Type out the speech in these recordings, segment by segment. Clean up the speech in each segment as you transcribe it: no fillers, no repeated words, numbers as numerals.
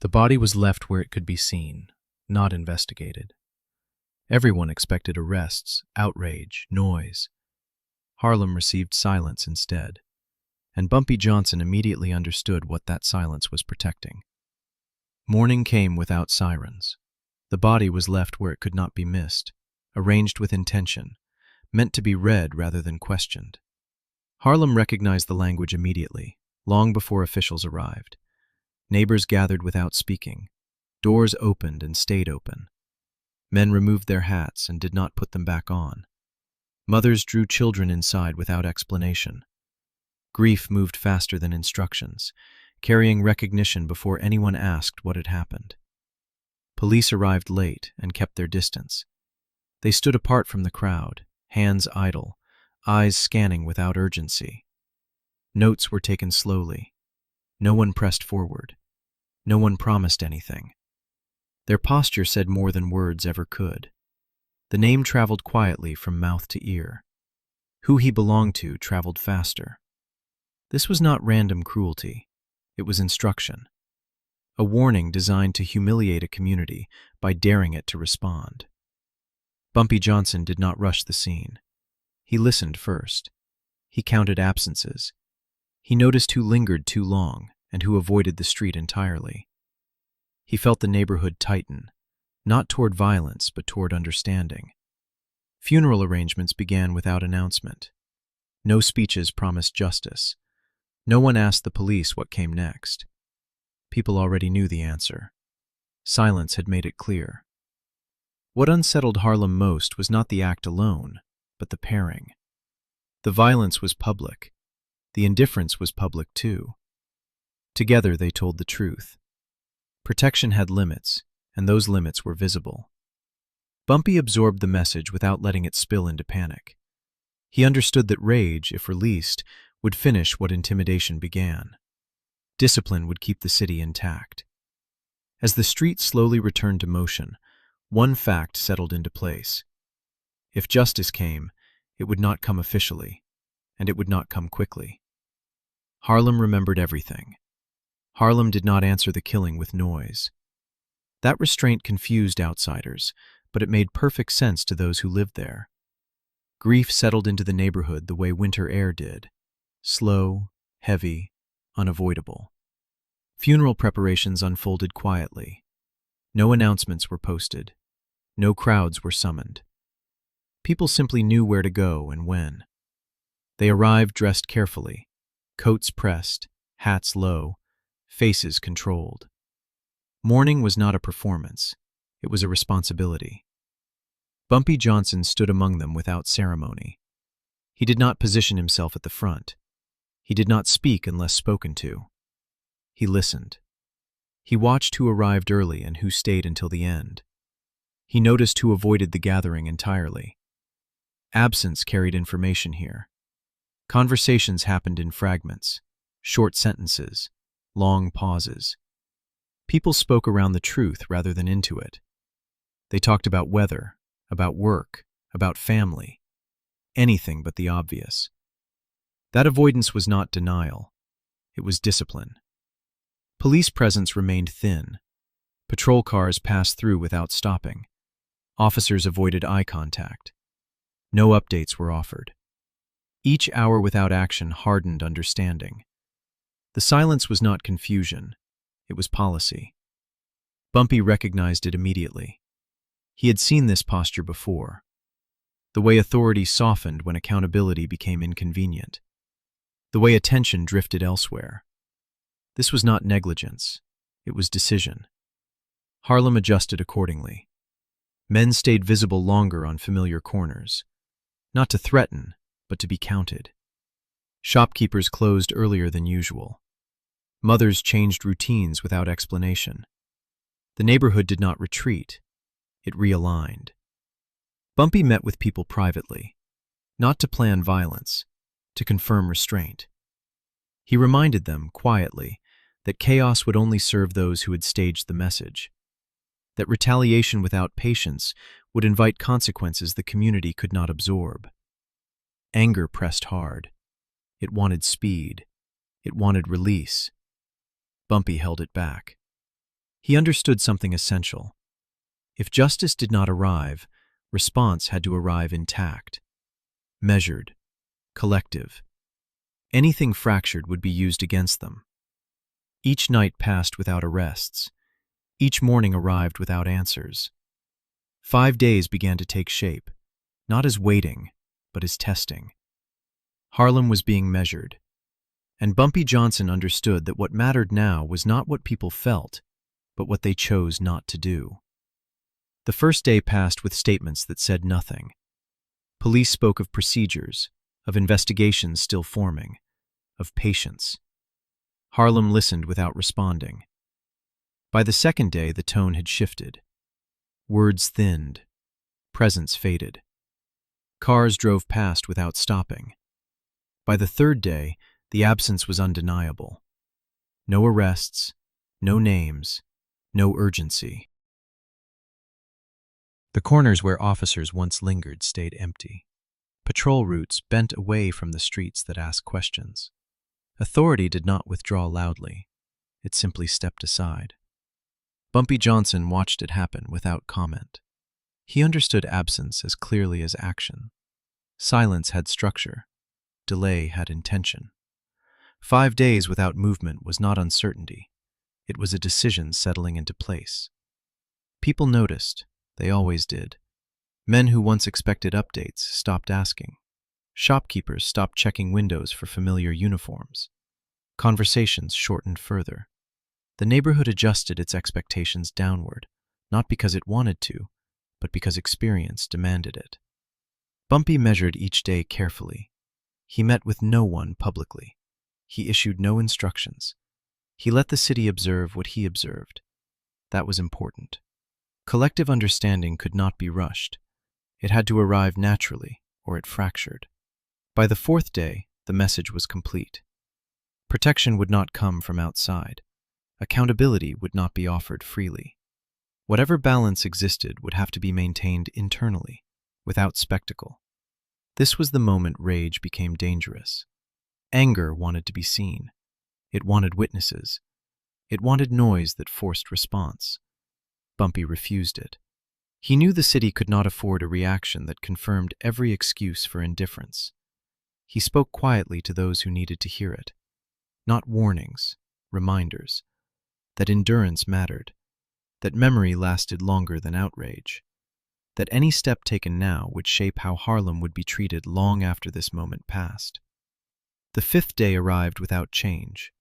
The body was left where it could be seen, not investigated. Everyone expected arrests, outrage, noise. Harlem received silence instead, and Bumpy Johnson immediately understood what that silence was protecting. Morning came without sirens. The body was left where it could not be missed, arranged with intention, meant to be read rather than questioned. Harlem recognized the language immediately, long before officials arrived. Neighbors gathered without speaking. Doors opened and stayed open. Men removed their hats and did not put them back on. Mothers drew children inside without explanation. Grief moved faster than instructions, carrying recognition before anyone asked what had happened. Police arrived late and kept their distance. They stood apart from the crowd, hands idle, eyes scanning without urgency. Notes were taken slowly. No one pressed forward. No one promised anything. Their posture said more than words ever could. The name traveled quietly from mouth to ear. Who he belonged to traveled faster. This was not random cruelty. It was instruction. A warning designed to humiliate a community by daring it to respond. Bumpy Johnson did not rush the scene. He listened first. He counted absences. He noticed who lingered too long and who avoided the street entirely. He felt the neighborhood tighten, not toward violence but toward understanding. Funeral arrangements began without announcement. No speeches promised justice. No one asked the police what came next. People already knew the answer. Silence had made it clear. What unsettled Harlem most was not the act alone, but the pairing. The violence was public. The indifference was public too. Together they told the truth. Protection had limits, and those limits were visible. Bumpy absorbed the message without letting it spill into panic. He understood that rage, if released, would finish what intimidation began. Discipline would keep the city intact. As the street slowly returned to motion, one fact settled into place. If justice came, it would not come officially, and it would not come quickly. Harlem remembered everything. Harlem did not answer the killing with noise. That restraint confused outsiders, but it made perfect sense to those who lived there. Grief settled into the neighborhood the way winter air did, slow, heavy, unavoidable. Funeral preparations unfolded quietly. No announcements were posted. No crowds were summoned. People simply knew where to go and when. They arrived dressed carefully, coats pressed, hats low, faces controlled. Mourning was not a performance. It was a responsibility. Bumpy Johnson stood among them without ceremony. He did not position himself at the front. He did not speak unless spoken to. He listened. He watched who arrived early and who stayed until the end. He noticed who avoided the gathering entirely. Absence carried information here. Conversations happened in fragments, short sentences, long pauses. People spoke around the truth rather than into it. They talked about weather, about work, about family, anything but the obvious. That avoidance was not denial. It was discipline. Police presence remained thin. Patrol cars passed through without stopping. Officers avoided eye contact. No updates were offered. Each hour without action hardened understanding. The silence was not confusion. It was policy. Bumpy recognized it immediately. He had seen this posture before. The way authority softened when accountability became inconvenient. The way attention drifted elsewhere. This was not negligence. It was decision. Harlem adjusted accordingly. Men stayed visible longer on familiar corners. Not to threaten, but to be counted. Shopkeepers closed earlier than usual. Mothers changed routines without explanation. The neighborhood did not retreat. It realigned. Bumpy met with people privately, not to plan violence, to confirm restraint. He reminded them, quietly, that chaos would only serve those who had staged the message, that retaliation without patience would invite consequences the community could not absorb. Anger pressed hard. It wanted speed. It wanted release. Bumpy held it back. He understood something essential. If justice did not arrive, response had to arrive intact, measured, collective. Anything fractured would be used against them. Each night passed without arrests. Each morning arrived without answers. 5 days began to take shape, not as waiting, but as testing. Harlem was being measured, and Bumpy Johnson understood that what mattered now was not what people felt, but what they chose not to do. The first day passed with statements that said nothing. Police spoke of procedures, of investigations still forming, of patience. Harlem listened without responding. By the second day, the tone had shifted. Words thinned. Presence faded. Cars drove past without stopping. By the third day, the absence was undeniable. No arrests, no names, no urgency. The corners where officers once lingered stayed empty. Patrol routes bent away from the streets that asked questions. Authority did not withdraw loudly. It simply stepped aside. Bumpy Johnson watched it happen without comment. He understood absence as clearly as action. Silence had structure. Delay had intention. 5 days without movement was not uncertainty. It was a decision settling into place. People noticed. They always did. Men who once expected updates stopped asking. Shopkeepers stopped checking windows for familiar uniforms. Conversations shortened further. The neighborhood adjusted its expectations downward, not because it wanted to, but because experience demanded it. Bumpy measured each day carefully. He met with no one publicly. He issued no instructions. He let the city observe what he observed. That was important. Collective understanding could not be rushed. It had to arrive naturally, or it fractured. By the fourth day, the message was complete. Protection would not come from outside. Accountability would not be offered freely. Whatever balance existed would have to be maintained internally, without spectacle. This was the moment rage became dangerous. Anger wanted to be seen. It wanted witnesses. It wanted noise that forced response. Bumpy refused it. He knew the city could not afford a reaction that confirmed every excuse for indifference. He spoke quietly to those who needed to hear it. Not warnings, reminders. That endurance mattered. That memory lasted longer than outrage. That any step taken now would shape how Harlem would be treated long after this moment passed. The fifth day arrived without change.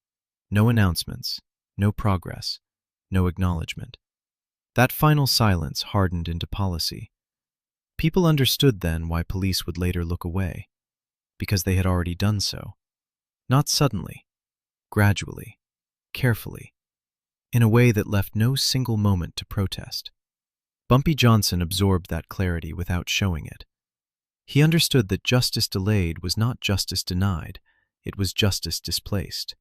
No announcements, no progress, no acknowledgement. That final silence hardened into policy. People understood then why police would later look away, because they had already done so. Not suddenly, gradually, carefully, in a way that left no single moment to protest. Bumpy Johnson absorbed that clarity without showing it. He understood that justice delayed was not justice denied, it was justice displaced.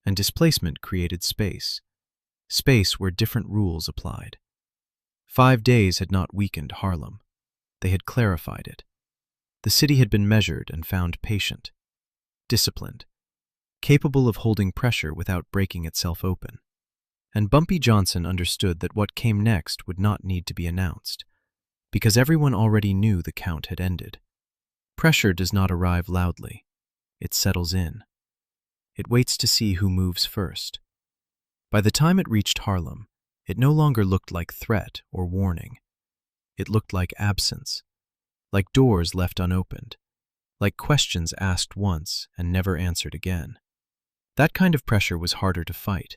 And displacement created space. Space where different rules applied. 5 days had not weakened Harlem. They had clarified it. The city had been measured and found patient, disciplined, capable of holding pressure without breaking itself open. And Bumpy Johnson understood that what came next would not need to be announced, because everyone already knew the count had ended. Pressure does not arrive loudly. It settles in. It waits to see who moves first. By the time it reached Harlem, it no longer looked like threat or warning. It looked like absence, like doors left unopened, like questions asked once and never answered again. That kind of pressure was harder to fight,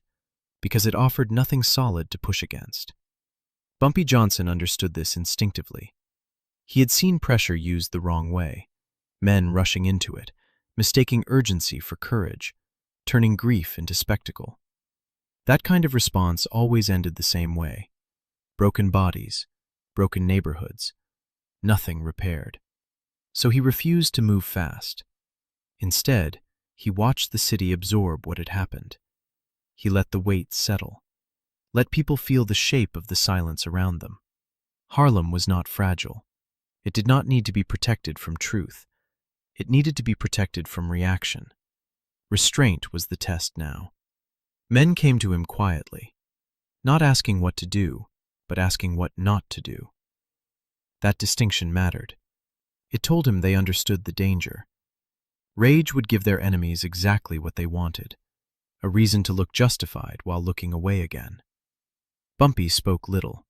because it offered nothing solid to push against. Bumpy Johnson understood this instinctively. He had seen pressure used the wrong way, men rushing into it, mistaking urgency for courage, turning grief into spectacle. That kind of response always ended the same way. Broken bodies, broken neighborhoods, nothing repaired. So he refused to move fast. Instead, he watched the city absorb what had happened. He let the weight settle. Let people feel the shape of the silence around them. Harlem was not fragile. It did not need to be protected from truth. It needed to be protected from reaction. Restraint was the test now. Men came to him quietly. not asking what to do, but asking what not to do. That distinction mattered. It told him they understood the danger. Rage would give their enemies exactly what they wanted, a reason to look justified while looking away again. Bumpy spoke little.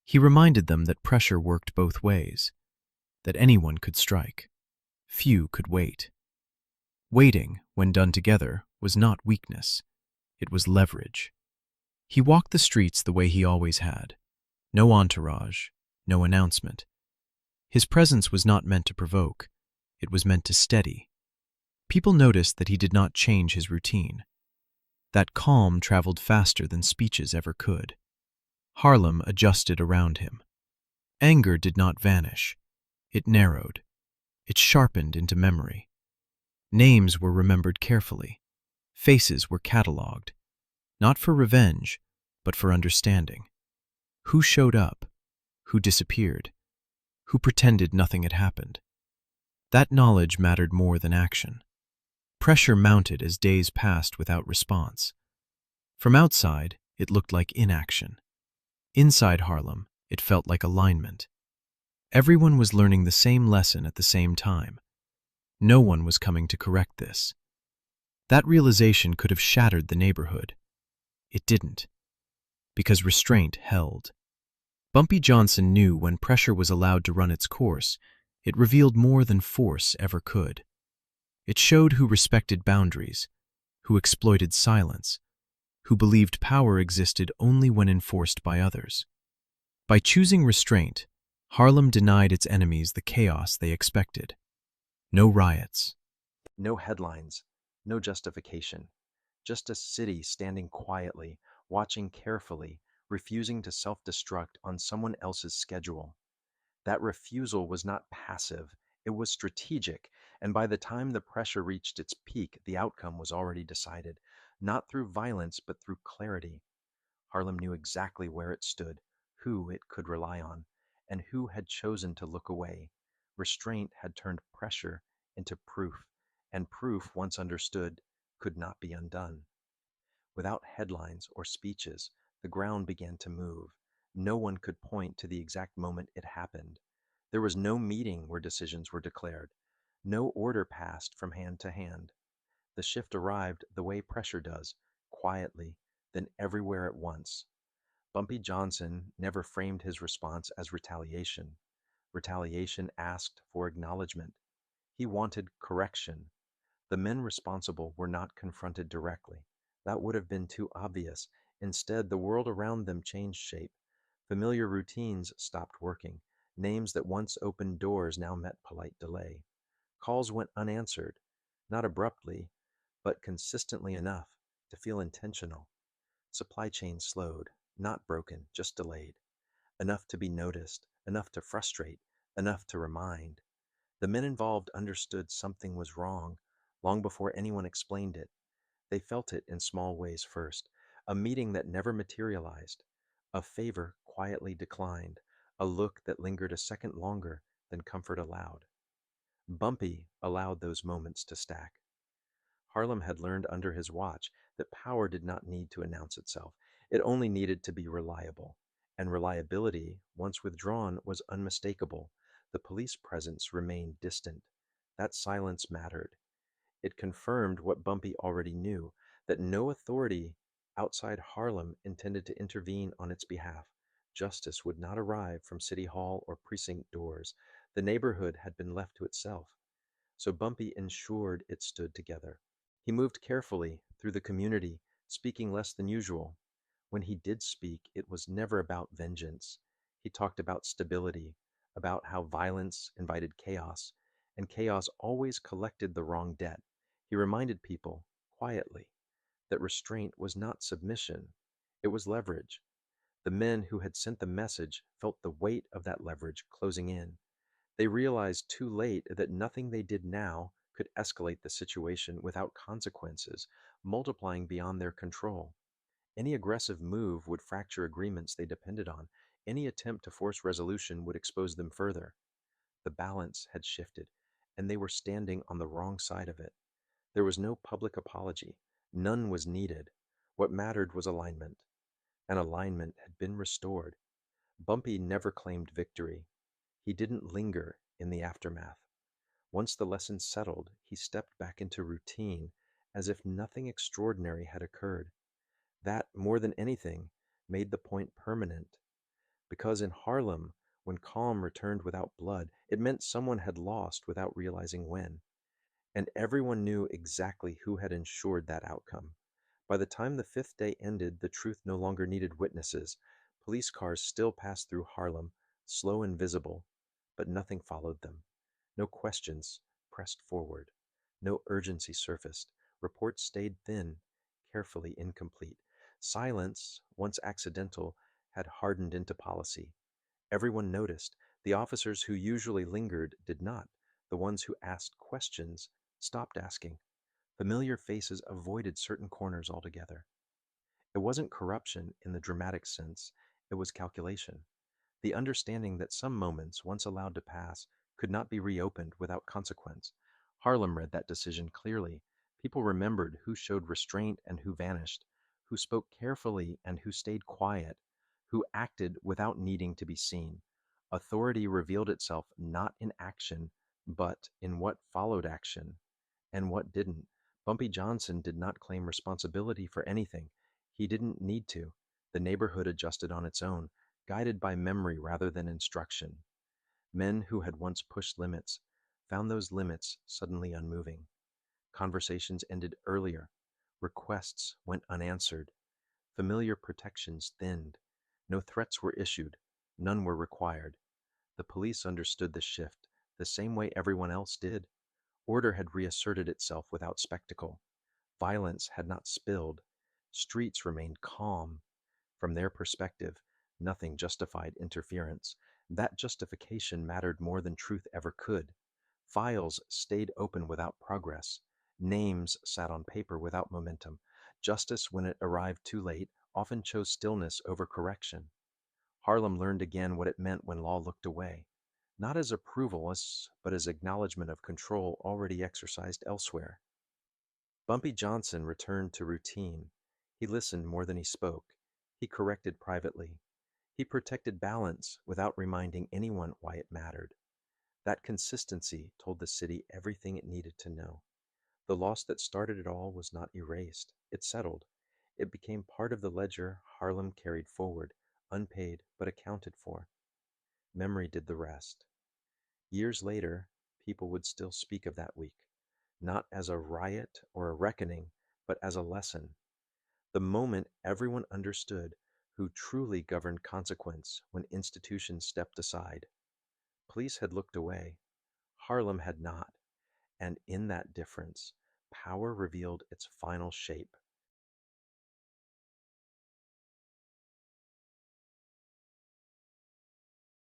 He reminded them that pressure worked both ways, that anyone could strike. Few could wait. Waiting, when done together, was not weakness. It was leverage. He walked the streets the way he always had. No entourage, no announcement. His presence was not meant to provoke. It was meant to steady. People noticed that he did not change his routine. That calm traveled faster than speeches ever could. Harlem adjusted around him. Anger did not vanish. It narrowed. It sharpened into memory. Names were remembered carefully. Faces were catalogued, not for revenge, but for understanding. Who showed up? Who disappeared? Who pretended nothing had happened? That knowledge mattered more than action. Pressure mounted as days passed without response. From outside, it looked like inaction. Inside Harlem, it felt like alignment. Everyone was learning the same lesson at the same time. No one was coming to correct this. That realization could have shattered the neighborhood. It didn't, because restraint held. Bumpy Johnson knew when pressure was allowed to run its course, it revealed more than force ever could. It showed who respected boundaries, who exploited silence, who believed power existed only when enforced by others. By choosing restraint, Harlem denied its enemies the chaos they expected. No riots. No headlines, no justification. Just a city standing quietly, watching carefully, refusing to self-destruct on someone else's schedule. That refusal was not passive, it was strategic, and by the time the pressure reached its peak, the outcome was already decided, not through violence, but through clarity. Harlem knew exactly where it stood, who it could rely on, and who had chosen to look away. Restraint had turned pressure into proof, and proof, once understood, could not be undone. Without headlines or speeches, the ground began to move. No one could point to the exact moment it happened. There was no meeting where decisions were declared. No order passed from hand to hand. The shift arrived the way pressure does, quietly, then everywhere at once. Bumpy Johnson never framed his response as retaliation. Retaliation asked for acknowledgement. He wanted correction. The men responsible were not confronted directly. That would have been too obvious. Instead, the world around them changed shape. Familiar routines stopped working. Names that once opened doors now met polite delay. Calls went unanswered, not abruptly, but consistently enough to feel intentional. Supply chains slowed, not broken, just delayed. Enough to be noticed, enough to frustrate, enough to remind. The men involved understood something was wrong long before anyone explained it. They felt it in small ways first. A meeting that never materialized, a favor quietly declined, a look that lingered a second longer than comfort allowed. Bumpy allowed those moments to stack. Harlem had learned under his watch that power did not need to announce itself. It only needed to be reliable. And reliability, once withdrawn, was unmistakable. The police presence remained distant. That silence mattered. It confirmed what Bumpy already knew, that no authority outside Harlem intended to intervene on its behalf. Justice would not arrive from City Hall or precinct doors. The neighborhood had been left to itself. So Bumpy ensured it stood together. He moved carefully through the community, speaking less than usual. When he did speak, it was never about vengeance. He talked about stability, about how violence invited chaos, and chaos always collected the wrong debt. He reminded people, quietly, that restraint was not submission, it was leverage. The men who had sent the message felt the weight of that leverage closing in. They realized too late that nothing they did now could escalate the situation without consequences, multiplying beyond their control. Any aggressive move would fracture agreements they depended on. Any attempt to force resolution would expose them further. The balance had shifted, and they were standing on the wrong side of it. There was no public apology. None was needed. What mattered was alignment. and alignment had been restored. Bumpy never claimed victory. He didn't linger in the aftermath. Once the lesson settled, he stepped back into routine as if nothing extraordinary had occurred. That, more than anything, made the point permanent. Because in Harlem, when calm returned without blood, it meant someone had lost without realizing when. And everyone knew exactly who had ensured that outcome. By the time the fifth day ended, the truth no longer needed witnesses. Police cars still passed through Harlem, slow and visible, but nothing followed them. No questions pressed forward. No urgency surfaced. Reports stayed thin, carefully incomplete. Silence, once accidental, had hardened into policy. Everyone noticed. The officers who usually lingered did not. The ones who asked questions stopped asking. Familiar faces avoided certain corners altogether. It wasn't corruption in the dramatic sense, it was calculation. The understanding that some moments, once allowed to pass, could not be reopened without consequence. Harlem read that decision clearly. People remembered who showed restraint and who vanished, who spoke carefully and who stayed quiet, who acted without needing to be seen. Authority revealed itself not in action, but in what followed action and what didn't. Bumpy Johnson did not claim responsibility for anything. He didn't need to. The neighborhood adjusted on its own, guided by memory rather than instruction. Men who had once pushed limits found those limits suddenly unmoving. Conversations ended earlier. Requests went unanswered. Familiar protections thinned. No threats were issued. None were required. The police understood the shift the same way everyone else did. Order had reasserted itself without spectacle. Violence had not spilled. Streets remained calm. From their perspective, nothing justified interference. That justification mattered more than truth ever could. Files stayed open without progress. Names sat on paper without momentum. Justice, when it arrived too late, often chose stillness over correction. Harlem learned again what it meant when law looked away, not as approval, but as acknowledgement of control already exercised elsewhere. Bumpy Johnson returned to routine. He listened more than he spoke. He corrected privately. He protected balance without reminding anyone why it mattered. That consistency told the city everything it needed to know. The loss that started it all was not erased. It settled. It became part of the ledger Harlem carried forward, unpaid but accounted for. Memory did the rest. Years later, people would still speak of that week, not as a riot or a reckoning, but as a lesson. The moment everyone understood who truly governed consequence when institutions stepped aside. Police had looked away, Harlem had not, and in that difference, power revealed its final shape.